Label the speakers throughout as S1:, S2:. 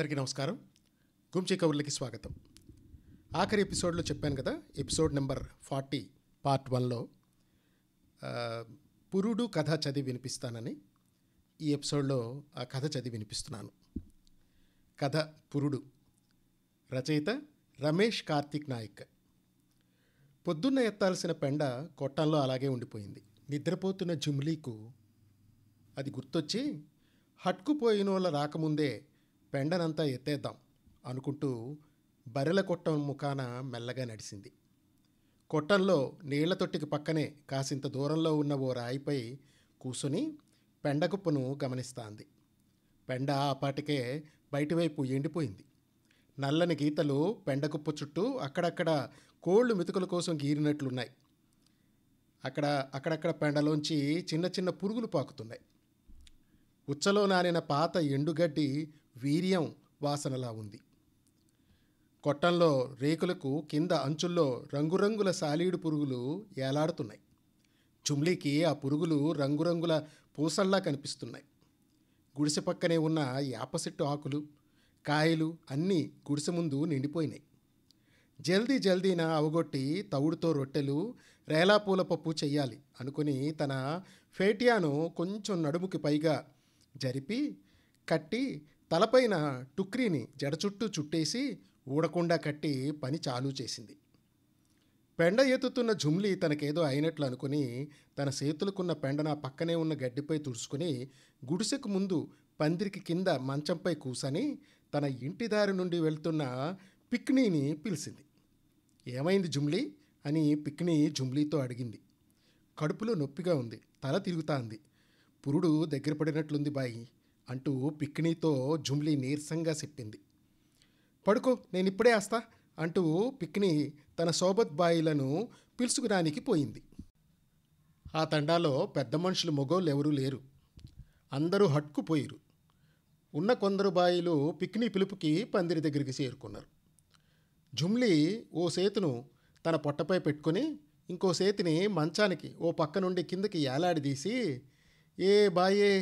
S1: అందరికీ నమస్కారం. గుంచి కబుర్లకి స్వాగతం. ఆఖరి ఎపిసోడ్లో చెప్పాను కదా, ఎపిసోడ్ నెంబర్ 40 పార్ట్ 1లో పురుడు కథ చదివి వినిపిస్తానని. ఈ ఎపిసోడ్లో ఆ కథ చదివి వినిపిస్తున్నాను. కథ పురుడు. రచయిత రమేష్ కార్తిక్ నాయక్. పొద్దున్న ఎత్తాల్సిన పెండ కొట్టంలో అలాగే ఉండిపోయింది. నిద్రపోతున్న జుమ్లీకు అది గుర్తొచ్చి హట్టుకుపోయినోళ్ళ రాకముందే పెండనంతా ఎత్తేద్దాం అనుకుంటూ బర్రెల కొట్టం ముఖాన మెల్లగా నడిచింది. కొట్టంలో నీళ్ల తొట్టికి పక్కనే కాసింత దూరంలో ఉన్న ఓ రాయిపై కూసుని పెండకుప్పను గమనిస్తాంది. పెండ ఆపాటికే బయటివైపు ఎండిపోయింది. నల్లని గీతలు పెండకుప్ప చుట్టూ అక్కడక్కడ కోళ్లు మెతుకుల కోసం గీరినట్లున్నాయి. అక్కడక్కడ పెండలోంచి చిన్న చిన్న పురుగులు పాకుతున్నాయి. ఉచ్చలో నానిన పాత ఎండుగడ్డి వీర్యం వాసనలా ఉంది. కొట్టంలో రేకులకు కింద అంచుల్లో రంగురంగుల సాలీడు పురుగులు ఏలాడుతున్నాయి. జుమ్లీకి ఆ పురుగులు రంగురంగుల పూసల్లా కనిపిస్తున్నాయి. గుడిసె పక్కనే ఉన్న యాప చెట్టు ఆకులు, కాయలు అన్నీ గుడిసె ముందు నిండిపోయినాయి. జల్దీన అవగొట్టి తవుడుతో రొట్టెలు, రేలాపూల పప్పు చెయ్యాలి అనుకుని తన ఫేటియాను కొంచెం నడుముకి పైగా జరిపి కట్టి తలపైన టుక్రీని జడ చుట్టూ చుట్టేసి ఊడకుండా కట్టి పని చాలూ చేసింది. పెండ ఎత్తుతున్న జుమ్లీ తనకేదో అయినట్లు అనుకుని తన చేతులకున్న పెండన పక్కనే ఉన్న గడ్డిపై తుడుచుకుని గుడిసెకు ముందు పందిరికి కింద మంచంపై కూసని తన ఇంటి దారి నుండి వెళ్తున్న పిక్నీని పిలిచింది. ఏమైంది జుమ్లీ అని పిక్నీ జుమ్లీతో అడిగింది. కడుపులో నొప్పిగా ఉంది, తల తిరుగుతాంది, పురుడు దగ్గర పడినట్లుంది బాయి అంటూ పిక్నీతో జుమ్లీ నీరసంగా చెప్పింది. పడుకో, నేనిప్పుడే వస్తా అంటూ పిక్నీ తన సోబత్ బాయిలను పిలుచుకురానికి పోయింది. ఆ తండాలో పెద్ద మనుషులు మొగోళ్ళు ఎవరూ లేరు. అందరూ హట్టుకుపోయిరు. ఉన్న కొందరు బాయిలు పిక్నీ పిలుపుకి పందిరి దగ్గరికి చేరుకున్నారు. జుమ్లీ ఓ సేతును తన పొట్టపై పెట్టుకుని ఇంకో సేతిని మంచానికి ఓ పక్క నుండి కిందకి ఏలాడదీసి ఏ బాయే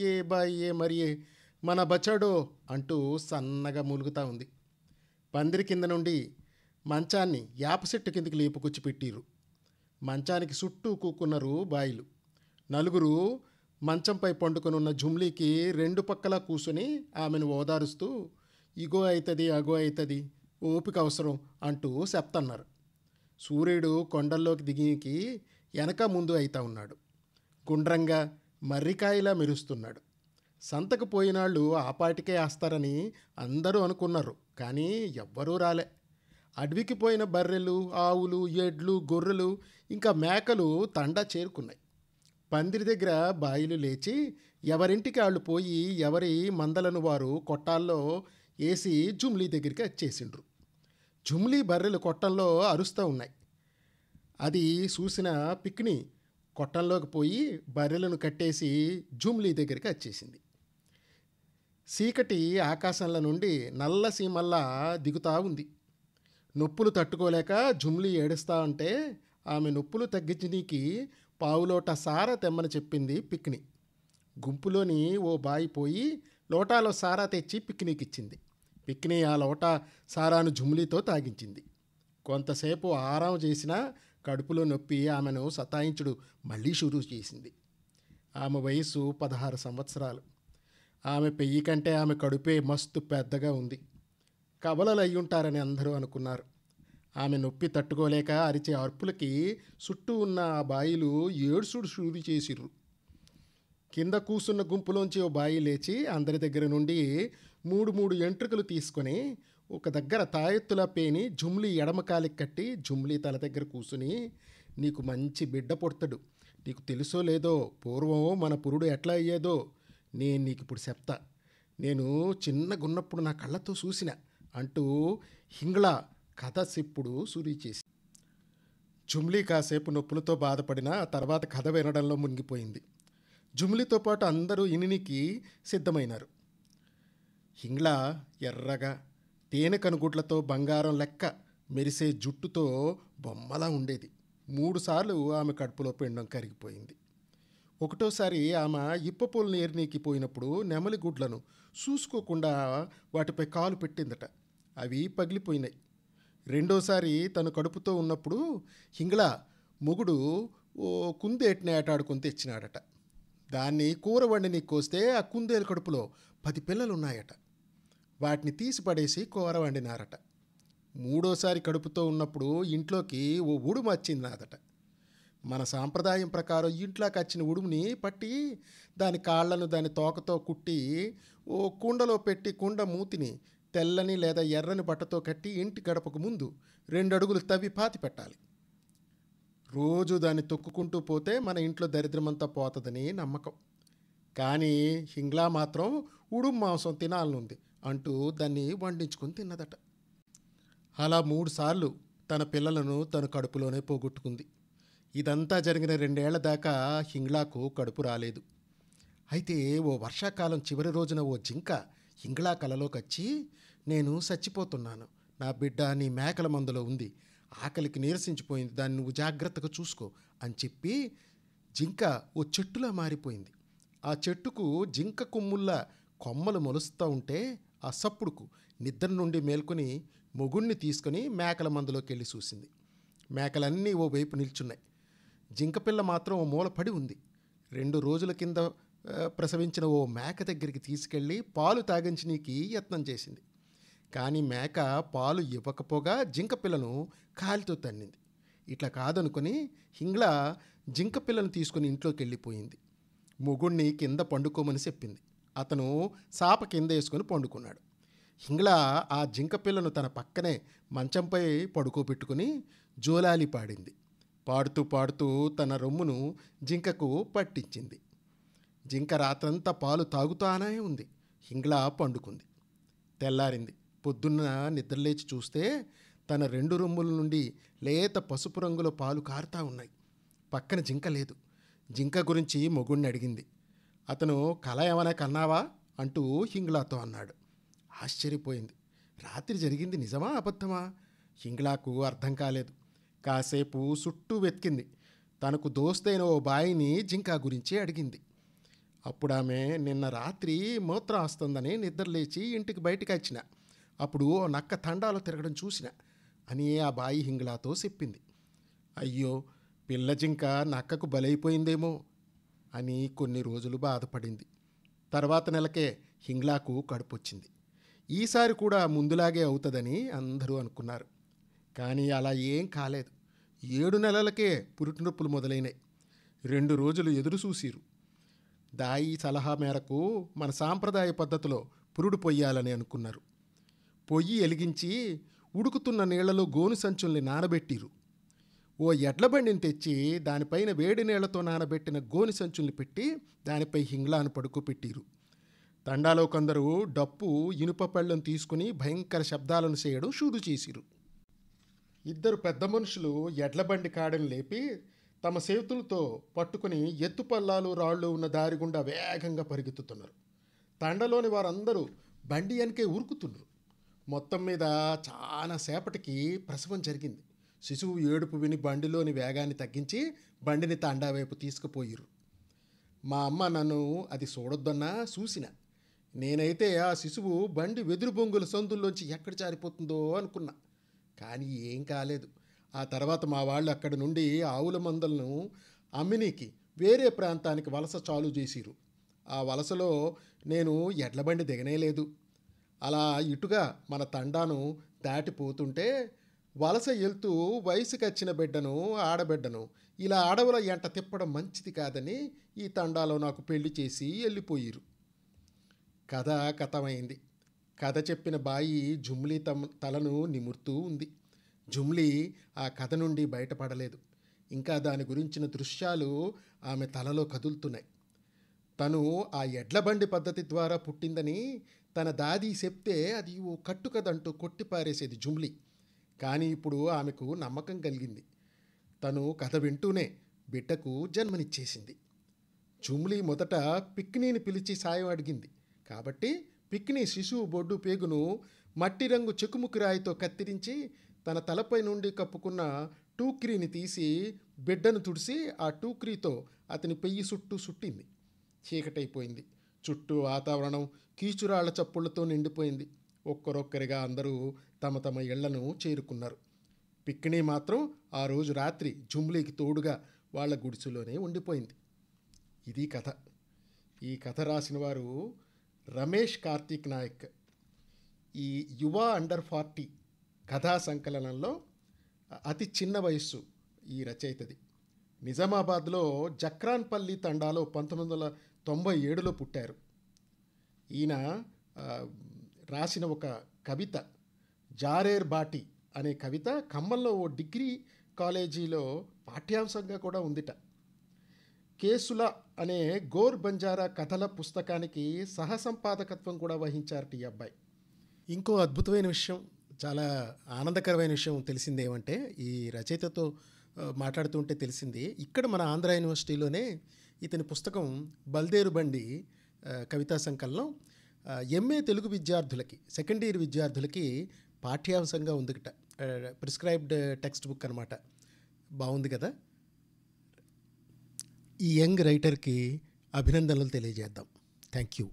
S1: ఏ బాయే మరియే మన బచాడో అంటూ సన్నగా మూలుగుతూ ఉంది. పందిరి కింద నుండి మంచాన్ని యాప చెట్టు కిందికి లేపుకొచ్చి పెట్టిరు. మంచానికి చుట్టూ కూకున్నారు బాయిలు. నలుగురు మంచంపై పండుకొనున్న జుమ్లీకి రెండు పక్కలా కూసుని ఆమెను ఓదారుస్తూ ఇగో అవుతుంది అగో అవుతుంది, ఓపిక అవసరం అంటూ చెప్తన్నారు. సూర్యుడు కొండల్లోకి దిగికి వెనక ముందు అవుతా ఉన్నాడు. గుండ్రంగా మర్రికాయలా మెరుస్తున్నాడు. సంతకు పోయినాళ్ళు ఆపాటికే వేస్తారని అందరూ అనుకున్నారు, కానీ ఎవ్వరూ రాలే. అడవికి పోయిన బర్రెలు, ఆవులు, ఎడ్లు, గొర్రెలు ఇంకా మేకలు తండా చేరుకున్నాయి. పందిరి దగ్గర బాయిలు లేచి ఎవరింటికి వాళ్ళు పోయి ఎవరి మందలను వారు కొట్టాల్లో వేసి జుమ్లీ దగ్గరికి వచ్చేసిండ్రు. జుమ్లీ బర్రెలు కొట్టంలో అరుస్తూ ఉన్నాయి. అది చూసిన పిక్ని కొట్టంలోకి పోయి బర్రెలను కట్టేసి జుమ్లీ దగ్గరికి వచ్చేసింది. చీకటి ఆకాశంలో నుండి నల్ల సీమల్లా దిగుతూ ఉంది. నొప్పులు తట్టుకోలేక జుమ్లీ ఏడుస్తా ఉంటే ఆమె నొప్పులు తగ్గించనీకి పావులోట సారా తెమ్మని చెప్పింది పిక్ని. గుంపులోని ఓ బాయి పోయి లోటాలో సారా తెచ్చి పిక్నీకి ఇచ్చింది. పిక్ని ఆ లోటా సారాను జుమ్లీతో తాగించింది. కొంతసేపు ఆరాం చేసినా కడుపులో నొప్పి ఆమెను సతాయించుడు మళ్ళీ షురూ చేసింది. ఆమె వయసు 16 సంవత్సరాలు. ఆమె పెయ్యి కంటే ఆమె కడుపే మస్తు పెద్దగా ఉంది. కవలలు అయ్యుంటారని అందరూ అనుకున్నారు. ఆమె నొప్పి తట్టుకోలేక అరిచే అర్పులకి చుట్టూ ఉన్న ఆ బాయిలు ఏడుసుడు షురూ చేసిర్రు. కింద కూసున్న గుంపులోంచి ఓ బాయి లేచి అందరి దగ్గర నుండి మూడు ఎంట్రుకలు తీసుకొని ఒక దగ్గర తాయెత్తులా పేని జుమ్లీ ఎడమకాలికి కట్టి జుమ్లీ తల దగ్గర కూసుని నీకు మంచి బిడ్డ పుడతాడు, నీకు తెలుసో లేదో పూర్వం మన పురుడు ఎట్లా అయ్యేదో నేను నీకు ఇప్పుడు చెప్తా, నేను చిన్నగున్నప్పుడు నా కళ్ళతో చూసిన అంటూ హింగ్లా కథ చెప్పుడు సురీ చేసి. జుమ్లీ కాసేపు నొప్పులతో బాధపడిన తర్వాత కథ వినడంలో మునిగిపోయింది. జుమ్లీతో పాటు అందరూ ఇనికి సిద్ధమైనారు. హింగ్లా ఎర్రగా తేనె కనుగుడ్లతో బంగారం లెక్క మెరిసే జుట్టుతో బొమ్మలా ఉండేది. 3 సార్లు ఆమె కడుపులో పిండం కరిగిపోయింది. ఒకటోసారి ఆమె ఇప్పపోలు ఏరినీకి పోయినప్పుడు నెమలి గుడ్లను చూసుకోకుండా వాటిపై కాలు పెట్టిందట. అవి పగిలిపోయినాయి. రెండోసారి తను కడుపుతో ఉన్నప్పుడు హింగ్లా మొగుడు ఓ కుందేటిని ఆటాడుకొని తెచ్చినాడట. దాన్ని కూర వండిని కోస్తే ఆ కుందేలు కడుపులో 10 పిల్లలు ఉన్నాయట. వాటిని తీసి పడేసి కూర వండినారట. మూడోసారి కడుపుతో ఉన్నప్పుడు ఇంట్లోకి ఓ ఉడుము వచ్చింది నాదట. మన సాంప్రదాయం ప్రకారం ఇంట్లోకి వచ్చిన ఉడుముని పట్టి దాని కాళ్లను దాని తోకతో కుట్టి ఓ కుండలో పెట్టి కుండ మూతిని తెల్లని లేదా ఎర్రని బట్టతో కట్టి ఇంటి గడపకు ముందు 2 అడుగులు తవ్వి పాతి పెట్టాలి. రోజు దాన్ని తొక్కుకుంటూ పోతే మన ఇంట్లో దరిద్రమంతా పోతుందని నమ్మకం. కానీ హింగ్లా మాత్రం ఉడుము మాంసం తినాలనుంది అంటూ దాన్ని వండించుకొని తిన్నదట. అలా 3 సార్లు తన పిల్లలను తన కడుపులోనే పోగొట్టుకుంది. ఇదంతా జరిగిన 2 ఏళ్ల దాకా హింగ్లాకు కడుపు రాలేదు. అయితే ఓ వర్షాకాలం చివరి రోజున ఓ జింక హింగ్లా కలలోకి వచ్చి, నేను చచ్చిపోతున్నాను, నా బిడ్డ నీ మేకల మందులో ఉంది, ఆకలికి నీరసించిపోయింది, దాన్ని నువ్వు జాగ్రత్తగా చూసుకో అని చెప్పి జింక ఓ చెట్టులా మారిపోయింది. ఆ చెట్టుకు జింక కొమ్ముల్లా కొమ్మలు మొలుస్తూ ఉంటే ఆ సప్పుడుకు నిద్ర నుండి మేల్కొని మొగుణ్ణి తీసుకొని మేకల మందులోకి వెళ్ళి చూసింది. మేకలన్నీ ఓ వైపు నిల్చున్నాయి. జింకపిల్ల మాత్రం ఓ మూల పడి ఉంది. 2 రోజుల కింద ప్రసవించిన ఓ మేక దగ్గరికి తీసుకెళ్ళి పాలు తాగించనీకి యత్నం చేసింది. కానీ మేక పాలు ఇవ్వకపోగా జింకపిల్లను కాలితో తన్నింది. ఇట్లా కాదనుకొని హింగ్లా జింకపిల్లను తీసుకుని ఇంట్లోకి వెళ్ళిపోయింది. మొగుణ్ణి కింద పండుకోమని చెప్పింది. అతను సాప కింద వేసుకొని పండుకున్నాడు. హింగ్లా ఆ జింకపిల్లను తన పక్కనే మంచంపై పడుకోబెట్టుకుని జోలాలి పాడింది. పాడుతూ పాడుతూ తన రొమ్మును జింకకు పట్టించింది. జింక రాత్రంతా పాలు తాగుతానే ఉంది. హింగ్లా పండుకుంది. తెల్లారింది. పొద్దున్న నిద్రలేచి చూస్తే తన 2 రొమ్ముల నుండి లేత పసుపు రంగులో పాలు కారుతా ఉన్నాయి. పక్కన జింక లేదు. జింక గురించి మొగుణ్ణి అడిగింది. అతను కల ఏమైనా కన్నావా అంటూ హింగ్లాతో అన్నాడు. ఆశ్చర్యపోయింది. రాత్రి జరిగింది నిజమా అబద్ధమా? హింగ్లాకు అర్థం కాలేదు. కాసేపు చుట్టూ వెతికింది. తనకు దోస్తైన ఓ బాయిని జింక గురించి అడిగింది. అప్పుడు ఆమె, నిన్న రాత్రి మూత్రం వస్తుందని నిద్రలేచి ఇంటికి బయటకు వచ్చిన, అప్పుడు ఓ నక్క తండాలో తిరగడం చూసిన అని ఆ బాయి హింగ్లాతో చెప్పింది. అయ్యో, పిల్ల జింక నక్కకు బలైపోయిందేమో అని కొన్ని రోజులు బాధపడింది. తర్వాత నెలకే హింగ్లాకు కడుపొచ్చింది. ఈసారి కూడా ముందులాగే అవుతుందని అందరూ అనుకున్నారు. కానీ అలా ఏం కాలేదు. 7 నెలలకే పురిటినొప్పులు మొదలైనాయి. 2 రోజులు ఎదురు చూసిరు. దాయి సలహా మేరకు మన సాంప్రదాయ పద్ధతిలో పురుడు పొయ్యాలని అనుకున్నారు. పొయ్యి ఎలిగించి ఉడుకుతున్న నీళ్లలో గోను సంచుల్ని నానబెట్టిరు. ఓ ఎడ్లబండిని తెచ్చి దానిపైన వేడి నీళ్లతో నానబెట్టిన గోని సంచుల్ని పెట్టి దానిపై హింగ్లాను పడుకోపెట్టిరు. తండాలో కొందరు డప్పు ఇనుప పళ్ళెం తీసుకుని భయంకర శబ్దాలను చేయడం షూరు చేసిరు. 2 పెద్ద మనుషులు ఎడ్లబండి కాడని లేపి తమ చేతులతో పట్టుకుని ఎత్తుపల్లాలు రాళ్ళు ఉన్న దారి గుండా వేగంగా పరిగెత్తుతున్నారు. తండలోని వారందరూ బండి వెనకే ఉరుకుతున్నారు. మొత్తం మీద చాలా సేపటికి ప్రసవం జరిగింది. శిశువు ఏడుపు విని బండిలోని వేగాన్ని తగ్గించి బండిని తండా వైపు తీసుకుపోయిరు. మా అమ్మ నన్ను అది చూడొద్దన్నా చూసిన. నేనైతే ఆ శిశువు బండి వెదురు బొంగుల సందుల్లోంచి ఎక్కడ జారిపోతుందో అనుకున్నా. కానీ ఏం కాలేదు. ఆ తర్వాత మా వాళ్ళు అక్కడి నుండి ఆవుల మందలను అమ్మినీకి వేరే ప్రాంతానికి వలస చాలు చేసిరు. ఆ వలసలో నేను ఎడ్లబండి దిగనేలేదు. అలా ఇటుగా మన తండాను దాటిపోతుంటే వలస వెళ్తూ వయసుకు వచ్చిన బిడ్డను ఆడబిడ్డను ఇలా అడవుల ఎంట తిప్పడం మంచిది కాదని ఈ తండాలో నాకు పెళ్లి చేసి వెళ్ళిపోయిరు. కథ కథమైంది. కథ చెప్పిన బాయి జుమ్లీ తలను నిమురుతూ ఉంది. జుమ్లీ ఆ కథ నుండి బయటపడలేదు. ఇంకా దాని గురించిన దృశ్యాలు ఆమె తలలో కదులుతున్నాయి. తను ఆ ఎడ్లబండి పద్ధతి ద్వారా పుట్టిందని తన దాది చెప్తే అది ఓ కట్టుకదంటూ కొట్టిపారేసేది జుమ్లీ. కానీ ఇప్పుడు ఆమెకు నమ్మకం కలిగింది. తను కథ వింటూనే బిడ్డకు జన్మనిచ్చేసింది. జుమ్లీ మొదట పిక్నీని పిలిచి సాయం అడిగింది. కాబట్టి పిక్ని శిశువు బొడ్డు పేగును మట్టి రంగు చెకుముకి రాయితో కత్తిరించి తన తలపై నుండి కప్పుకున్న టూక్రీని తీసి బిడ్డను తుడిసి ఆ టూక్రీతో అతని పెయ్యి చుట్టూ చుట్టింది. చీకటైపోయింది. చుట్టూ వాతావరణం కీచురాళ్ల చప్పుళ్లతో నిండిపోయింది. ఒక్కరొక్కరిగా అందరూ తమ తమ ఇళ్లను చేరుకున్నారు. పిక్కిణి మాత్రం ఆ రోజు రాత్రి జుమ్లీకి తోడుగా వాళ్ళ గుడిసెలోనే ఉండిపోయింది. ఇది కథ. ఈ కథ రాసిన వారు రమేష్ కార్తీక్ నాయక్. ఈ యువ అండర్ 40 కథా సంకలనంలో అతి చిన్న వయస్సు ఈ రచయితది. నిజామాబాద్లో జక్రాన్పల్లి తండాలో 1997లో పుట్టారు. ఈయన ఆ, రాసిన ఒక కవిత జారేర్ బాటి అనే కవిత ఖమ్మంలో ఓ డిగ్రీ కాలేజీలో పాఠ్యాంశంగా కూడా ఉందిట. కేసుల అనే గోర్ బంజారా కథల పుస్తకానికి సహసంపాదకత్వం కూడా వహించారట ఈ అబ్బాయి. ఇంకో అద్భుతమైన విషయం, చాలా ఆనందకరమైన విషయం తెలిసింది ఏమంటే, ఈ రచయితతో మాట్లాడుతుంటే తెలిసింది, ఇక్కడ మన ఆంధ్ర యూనివర్సిటీలోనే ఇతని పుస్తకం బల్దేరు బండి కవితా సంకలనం ఎంఏ తెలుగు విద్యార్థులకి, సెకండ్ ఇయర్ విద్యార్థులకి పాఠ్యాంశంగా ఉందిట. ప్రిస్క్రైబ్డ్ టెక్స్ట్ బుక్ అనమాట. బాగుంది కదా. ఈ యంగ్ రైటర్కి అభినందనలు తెలియజేద్దాం. Thank you.